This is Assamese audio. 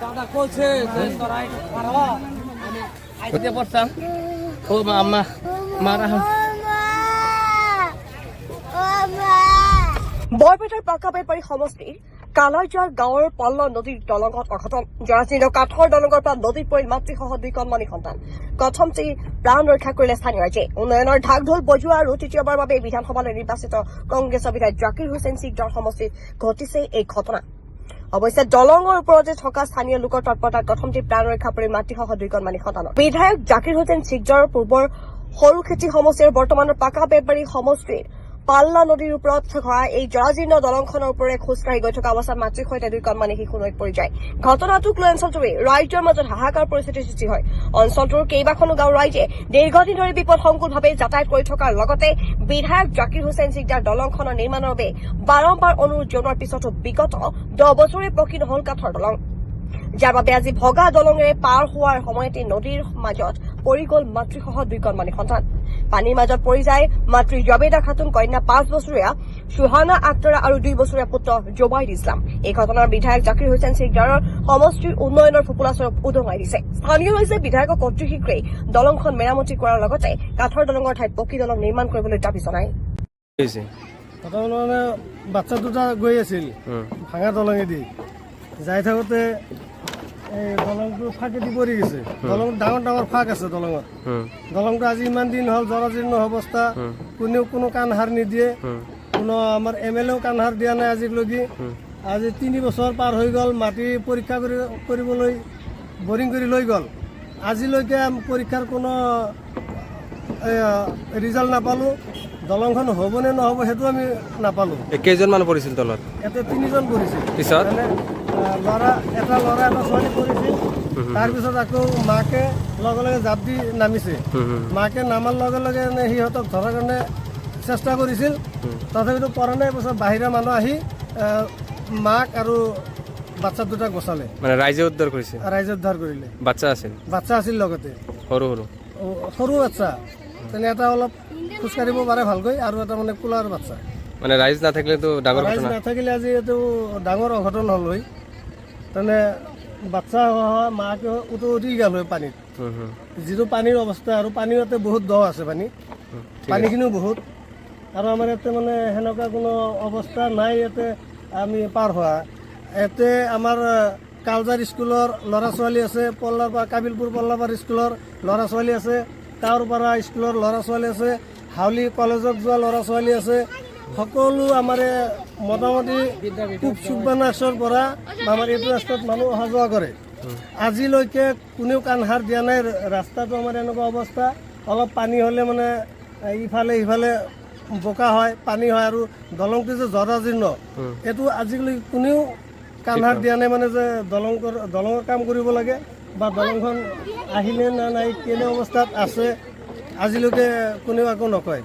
দাদা কইছে যে তোৰাই পাৰবা আমি আইতে পড়তাম ও আম্মা মাৰা বৰপেটাৰ পাকাবেপাৰী সমষ্টিৰ কালাৰজাৰ গাঁৱৰ পল্ল নদীৰ দলঙত অঘটন জৰাজীৰ্ণ কাঠৰ দলঙৰ পৰা নদীত পৰিল মাতৃসহ 2 কণমানি সন্তান কথমটি প্ৰাণ ৰক্ষা কৰিলে স্থানীয় ৰাইজে উন্নয়নৰ ঢাক ঢোল বজোৱা আৰু তৃতীয়বাৰৰ বাবে বিধানসভালৈ নিৰ্বাচিত কংগ্ৰেছৰ বিধায়ক জাকিৰ হুছেইন সিকদাৰ সমষ্টিত ঘটিছে এই ঘটনা অৱশ্যে দলঙৰ ওপৰতে থকা স্থানীয় লোকৰ তৎপৰতাত কথমটি প্ৰাণ ৰক্ষা পৰিল মাতৃসহ 2 কণমানি সন্তান বিধায়ক জাকিৰ হুছেইন সিকদাৰৰ পূৰ্বৰ সৰুখেতি সমষ্টিৰ বৰ্তমানৰ পাকাবেপাৰী সমষ্টিৰ পাল্লা নদীৰ ওপৰত থকা এই জৰাজীৰ্ণ দলংখনৰ ওপৰেৰে খোজকাঢ়ি গৈ থকা অৱস্থাত মাতৃৰ সৈতে 2 কণমানি শিশু নৈত পৰি যায় ঘটনাটোক লৈ অঞ্চলটোৰে ৰাইজৰ মাজত হাহাকাৰ পৰিস্থিতিৰ সৃষ্টি হয় অঞ্চলটোৰ কেইবাখনো গাঁৱৰ ৰাইজে দীৰ্ঘদিন ধৰি বিপদসংকুলভাৱে যাতায়াত কৰি থকাৰ লগতে বিধায়ক জাকিৰ হুছেইন সিকদাৰ দলংখনৰ নিৰ্মাণৰ বাবে বাৰম্বাৰ অনুৰোধ জনোৱাৰ পিছতো বিগত 10 বছৰে পকী নহল কাঠৰ দলং যাৰ বাবে আজি ভগা দলঙেৰে পাৰ হোৱাৰ সময়তে নদীৰ মাজত পৰি গ'ল মাতৃসহ 2 কণমানি সন্তান পানীৰ মাজত পৰি যায় মাতৃ জবেদা খাতুন কন্যা 5 বছৰীয়া সুহানা আক্তৰা আৰু 2 বছৰীয়া পুত্ৰ জোবাইৰ ইছলাম এই ঘটনাৰ বিধায়ক জাকিৰ হুছেইন সিকদাৰৰ সমষ্টিৰ উন্নয়নৰ ফুপুলাচৰক উদঙাই দিছে স্থানীয় ৰাইজে বিধায়কক অতি শীঘ্ৰেই দলংখন মেৰামতি কৰাৰ লগতে কাঠৰ দলঙৰ ঠাইত পকী দলং নিৰ্মাণ কৰিবলৈ দাবী জনায় মানে বাচ্চা দুটা গৈ আছিল ভাঙা দলঙেদি যাই থাকোঁতে এই দলংটো ফাঁকেদি পৰি গৈছে দলং ডাঙৰ ডাঙৰ ফাঁক আছে দলঙত দলংটো আজি ইমান দিন হ'ল জৰাজীৰ্ণ অৱস্থা কোনেও কোনো কাণসাৰ নিদিয়ে কোনো আমাৰ MLAও কাণসাৰ দিয়া নাই আজিলৈকে আজি 3 বছৰ পাৰ হৈ গ'ল মাটি পৰীক্ষা কৰিবলৈ বৰিং কৰি লৈ গ'ল আজিলৈকে পৰীক্ষাৰ কোনো ৰিজাল্ট নাপালোঁ দলংখন হ'বনে নহ'ব সেইটো আমি নাপালোঁ কেইজন মানুহ পৰিছিল তলত ইয়াতে 3 জন পৰিছিল পিছত ল'ৰা এটা ছোৱালী পৰিছিল তাৰপিছত আকৌ মাকে লগে লগে জাপ দি নামিছে মাকে নামাৰ লগে লগে সিহঁতক ধৰাৰ কাৰণে চেষ্টা কৰিছিল তথাপিতো পৰা নাই পিছত বাহিৰা মানুহ আহি মাক আৰু বাচ্চা দুটাক বচালে মানে ৰাইজে উদ্ধাৰ কৰিছে ৰাইজে উদ্ধাৰ কৰিলে বাচ্চা আছিল লগতে সৰু বাচ্চা তেনে এটা অলপ খোজকাঢ়িব পাৰে ভালকৈ আৰু এটা মানে কোলাৰ বাচ্চা মানে ৰাইজ নাথাকিলেতো ডাঙৰ ৰাইজ নাথাকিলে আজি এইটো ডাঙৰ অঘটন হ'ল হয় তেনে বাচ্চা হোৱা মাকে উঠি গ'ল হয় পানীত যিটো পানীৰ অৱস্থা আৰু পানী ইয়াতে বহুত দ আছে পানীখিনিও বহুত আৰু আমাৰ ইয়াতে মানে সেনেকুৱা কোনো অৱস্থা নাই ইয়াতে আমি পাৰ হোৱা ইয়াতে আমাৰ কালজাৰ স্কুলৰ ল'ৰা ছোৱালী আছে কাবিলপুৰ পল্লাপাৰ স্কুলৰ ল'ৰা ছোৱালী আছে তাৰপৰা স্কুলৰ ল'ৰা ছোৱালী আছে হাউলি কলেজত যোৱা ল'ৰা ছোৱালী আছে সকলো আমাৰ মোটামুটি পূব সুবানাছৰ পৰা আমাৰ এইটো ৰাস্তাত মানুহ অহা যোৱা কৰে আজিলৈকে কোনেও কাণসাৰ দিয়া নাই ৰাস্তাটো আমাৰ এনেকুৱা অৱস্থা অলপ পানী হ'লে মানে ইফালে সিফালে বোকা হয় পানী হয় আৰু দলংটো যে জৰাজীৰ্ণ এইটো আজিলৈকে কোনেও কাণসাৰ দিয়া নাই মানে যে দলঙৰ কাম কৰিব লাগে বা দলংখন আহিলে না নাই কেনে অৱস্থাত আছে আজিলৈকে কোনেও একো নকয়।